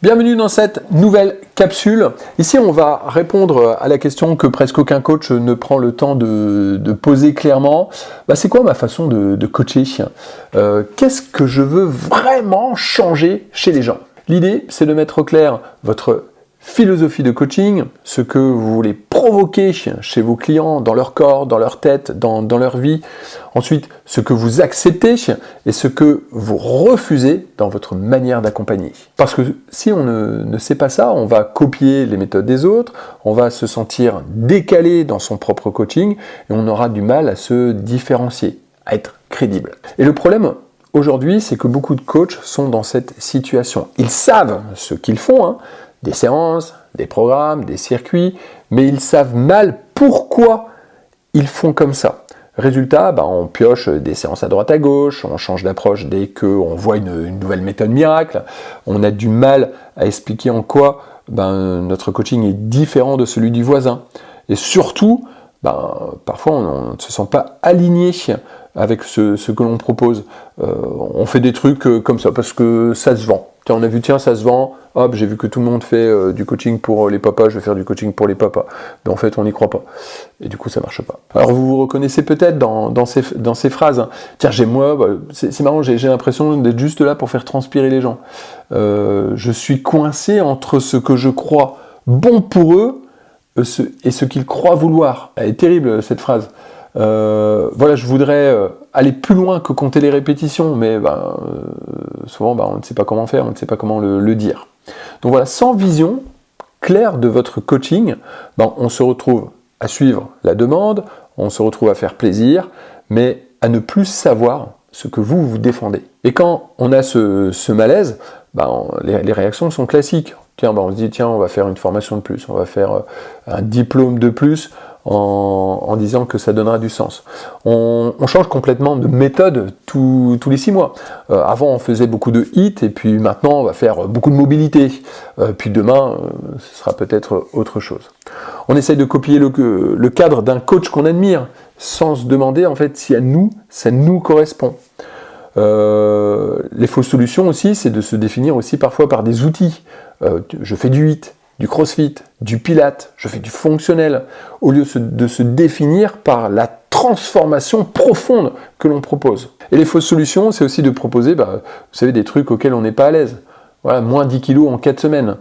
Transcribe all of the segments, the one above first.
Bienvenue dans cette nouvelle capsule. Ici, on va répondre à la question que presque aucun coach ne prend le temps de poser clairement. C'est quoi ma façon de coacher? Qu'est-ce que je veux vraiment changer chez les gens? L'idée, c'est de mettre au clair votre philosophie de coaching, ce que vous voulez provoquer chez vos clients, dans leur corps, dans leur tête, dans leur vie. Ensuite, ce que vous acceptez et ce que vous refusez dans votre manière d'accompagner. Parce que si on ne sait pas ça, on va copier les méthodes des autres, on va se sentir décalé dans son propre coaching et on aura du mal à se différencier, à être crédible. Et le problème aujourd'hui, c'est que beaucoup de coachs sont dans cette situation. Ils savent ce qu'ils font, des séances, des programmes, des circuits, mais ils savent mal pourquoi ils font comme ça. Résultat, on pioche des séances à droite à gauche, on change d'approche dès qu'on voit une nouvelle méthode miracle, on a du mal à expliquer en quoi notre coaching est différent de celui du voisin. Et surtout, parfois on ne se sent pas aligné avec ce que l'on propose. On fait des trucs comme ça parce que ça se vend. On a vu, ça se vend, hop, j'ai vu que tout le monde fait du coaching pour les papas, je vais faire du coaching pour les papas. Mais en fait, on n'y croit pas. Et du coup, ça marche pas. Alors, vous vous reconnaissez peut-être dans ces phrases. Tiens, c'est marrant, j'ai l'impression d'être juste là pour faire transpirer les gens. Je suis coincé entre ce que je crois bon pour eux et ce qu'ils croient vouloir. Elle est terrible, cette phrase. Je voudrais aller plus loin que compter les répétitions, mais souvent on ne sait pas comment faire, on ne sait pas comment le dire. Donc voilà, sans vision claire de votre coaching, on se retrouve à suivre la demande, on se retrouve à faire plaisir, mais à ne plus savoir ce que vous défendez. Et quand on a ce malaise, les réactions sont classiques. On se dit, on va faire une formation de plus, on va faire un diplôme de plus, en disant que ça donnera du sens. On change complètement de méthode tous les 6 mois. Avant, on faisait beaucoup de hits, et puis maintenant, on va faire beaucoup de mobilité. Puis demain, ce sera peut-être autre chose. On essaye de copier le cadre d'un coach qu'on admire, sans se demander en fait si ça nous correspond. Les fausses solutions aussi, c'est de se définir aussi parfois par des outils. Je fais du HIIT, du crossfit, du pilate, je fais du fonctionnel, au lieu de se définir par la transformation profonde que l'on propose. Et les fausses solutions, c'est aussi de proposer, vous savez, des trucs auxquels on n'est pas à l'aise. Voilà, moins 10 kilos en 4 semaines.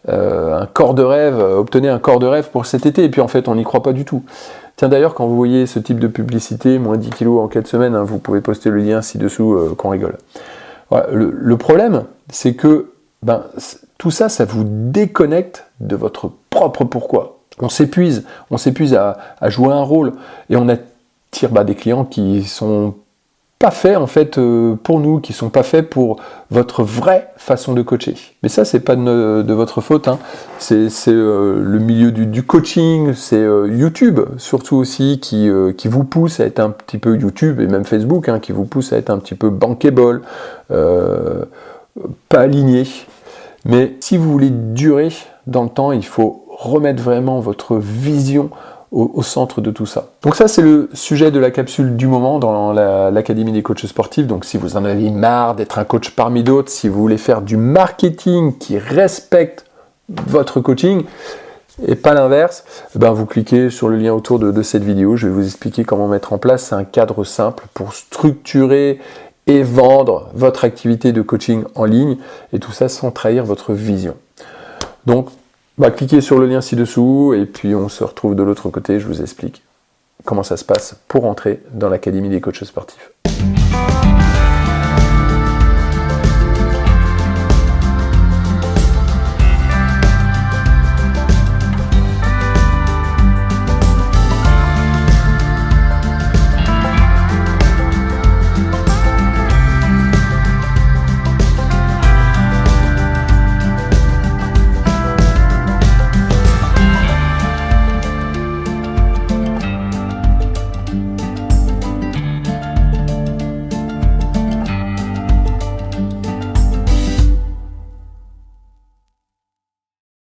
Un corps de rêve, obtenez un corps de rêve pour cet été, et puis en fait, on n'y croit pas du tout. Tiens, d'ailleurs, quand vous voyez ce type de publicité, moins 10 kilos en 4 semaines, vous pouvez poster le lien ci-dessous, qu'on rigole. Voilà, le problème, c'est que tout ça, ça vous déconnecte de votre propre pourquoi. On s'épuise à jouer un rôle, et on attire des clients qui sont pas faits en fait pour nous, qui sont pas faits pour votre vraie façon de coacher. Mais ça, c'est pas de votre faute, c'est le milieu du coaching, c'est YouTube surtout aussi qui vous pousse à être un petit peu YouTube, et même Facebook, qui vous pousse à être un petit peu bankable, pas aligné. Mais si vous voulez durer dans le temps, il faut remettre vraiment votre vision au centre de tout ça. Donc ça, c'est le sujet de la capsule du moment dans l'Académie des coachs sportifs. Donc si vous en avez marre d'être un coach parmi d'autres, si vous voulez faire du marketing qui respecte votre coaching et pas l'inverse, vous cliquez sur le lien autour de cette vidéo. Je vais vous expliquer comment mettre en place un cadre simple pour structurer et vendre votre activité de coaching en ligne, et tout ça sans trahir votre vision. Donc, cliquez sur le lien ci-dessous, et puis on se retrouve de l'autre côté, je vous explique comment ça se passe pour entrer dans l'Académie des coachs sportifs.